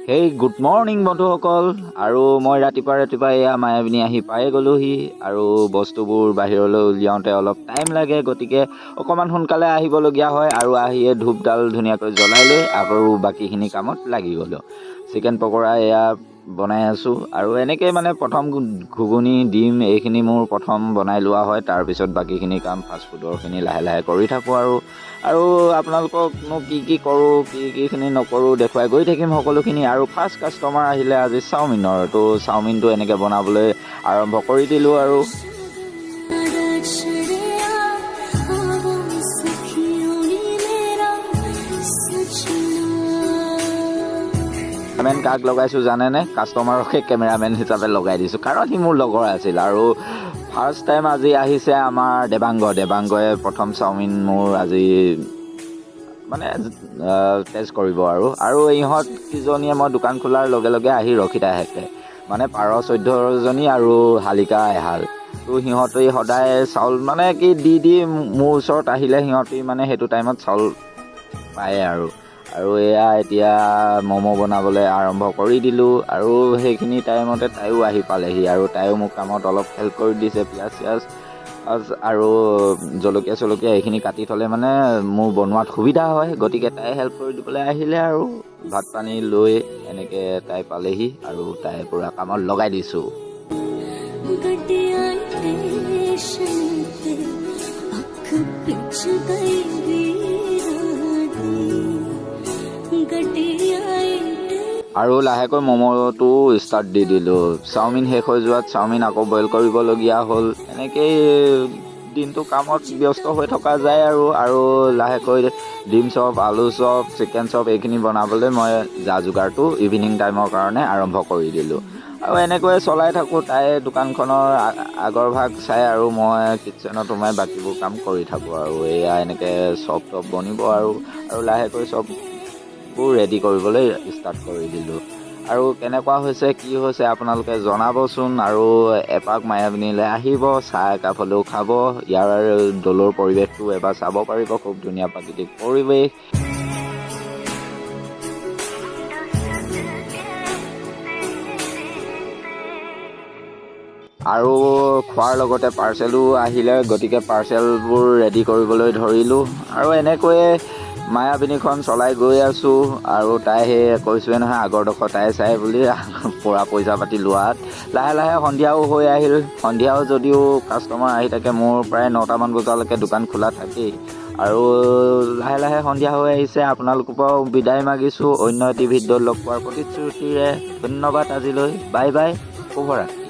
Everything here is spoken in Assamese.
হেই গুড মৰ্নিং বন্ধুসকল। আৰু মই ৰাতিপুৱা এয়া মায়াবিনী আহি পাই গ'লোহি। আৰু বস্তুবোৰ বাহিৰলৈ উলিয়াওঁতে অলপ টাইম লাগে, গতিকে অকণমান সোনকালে আহিবলগীয়া হয়। আৰু আহিয়ে ধূপডাল ধুনীয়াকৈ জ্বলাই লৈ আকৌ বাকীখিনি কামত লাগি গ'লোঁ। চিকেন পকৰা এয়া বনাই আছোঁ। আৰু এনেকৈ মানে প্ৰথম ঘুগুনি ডিম এইখিনি মোৰ প্ৰথম বনাই লোৱা হয়, তাৰপিছত বাকীখিনি কাম ফাষ্টফুডৰখিনি লাহে লাহে কৰি থাকোঁ। আৰু আপোনালোককনো কি কৰোঁ কিখিনি নকৰোঁ দেখুৱাই গৈ থাকিম সকলোখিনি। আৰু ফাৰ্ষ্ট কাষ্টমাৰ আহিলে আজি চাওমিনৰ, তো চাওমিনটো এনেকৈ বনাবলৈ আৰম্ভ কৰি দিলোঁ। আৰু কেমেৰামেন কাক লগাইছোঁ জানেনে? কাষ্টমাৰকে কেমেৰামেন হিচাপে লগাই দিছোঁ, কাৰণ সি মোৰ লগৰ আছিল। আৰু ফাৰ্ষ্ট টাইম আজি আহিছে আমাৰ দেবাংগই প্ৰথম চাওমিন মোৰ আজি মানে টেষ্ট কৰিব। আৰু ইহঁত কিজনীয়ে মই দোকান খোলাৰ লগে লগে আহি ৰখি থাকে, মানে পাৰ 14জনী আৰু শালিকা এহাল। তো সিহঁতে সদায় চাউল মানে কি দি মোৰ ওচৰত আহিলে সিহঁতে মানে সেইটো টাইমত চাউল পায়। আৰু এয়া এতিয়া ম'ম' বনাবলৈ আৰম্ভ কৰি দিলোঁ। আৰু সেইখিনি টাইমতে তাইও আহি পালেহি, আৰু তাইও মোক কামত অলপ হেল্প কৰি দিছে। পিঁয়াজ চিয়াজ আৰু জলকীয়া এইখিনি কাটি থ'লে মানে মোৰ বনোৱাত সুবিধা হয়, গতিকে তাই হেল্প কৰি দিবলৈ আহিলে। আৰু ভাত পানী লৈ এনেকৈ তাই পালেহি, আৰু তাই পূৰা কামত লগাই দিছোঁ। আৰু লাহেকৈ ম'ম'টো ষ্টাৰ্ট দি দিলোঁ। চাওমিন শেষ হৈ যোৱাত চাওমিন আকৌ বইল কৰিবলগীয়া হ'ল। এনেকেই দিনটো কামত ব্যস্ত হৈ থকা যায়। আৰু লাহেকৈ ডিম চপ, আলু চপ, চিকেন চপ এইখিনি বনাবলৈ মই যা যোগাৰটো ইভিনিং টাইমৰ কাৰণে আৰম্ভ কৰি দিলোঁ। আৰু এনেকৈয়ে চলাই থাকোঁ। তাই দোকানখনৰ আগৰ ভাগ চাই আৰু মই কিটচেনত সোমাই বাকীবোৰ কাম কৰি থাকোঁ। আৰু এয়া এনেকৈ চপ টপ বনিব আৰু লাহেকৈ চববোৰ ৰেডি কৰিবলৈ ষ্টাৰ্ট কৰি দিলোঁ। আৰু কেনেকুৱা হৈছে কি হৈছে আপোনালোকে জনাবচোন। আৰু এপাক মায়াবিনীলৈ আহিব, চাহ একাপ হ'লেও খাব। ইয়াৰ দৌলৰ পৰিৱেশটো এবাৰ চাব পাৰিব, খুব ধুনীয়া প্ৰাকৃতিক পৰিৱেশ। আৰু খোৱাৰ লগতে পাৰ্চেলো আহিলে, গতিকে পাৰ্চেলবোৰ ৰেডি কৰিবলৈ ধৰিলোঁ। আৰু এনেকৈয়ে মায়াবিনীখন চলাই গৈ আছোঁ। আৰু তাই সেই কৈছোঁৱে নহয় আগৰডোখৰ তাই চাই বুলি পূৰা পইচা পাতি লোৱাত লাহে লাহে সন্ধিয়াও হৈ আহিল। সন্ধিয়াও যদিও কাষ্টমাৰ আহি থাকে, মোৰ প্ৰায় 9টামান বজালৈকে দোকান খোলা থাকেই। আৰু লাহে লাহে সন্ধিয়া হৈ আহিছে। আপোনালোকৰ পৰাও বিদায় মাগিছোঁ। অন্য এটি ভিডিঅ'ত লগ পোৱাৰ প্ৰতিশ্ৰুতিৰে ধন্যবাদ আজিলৈ। বাই বাই, শুভৰাত্ৰি।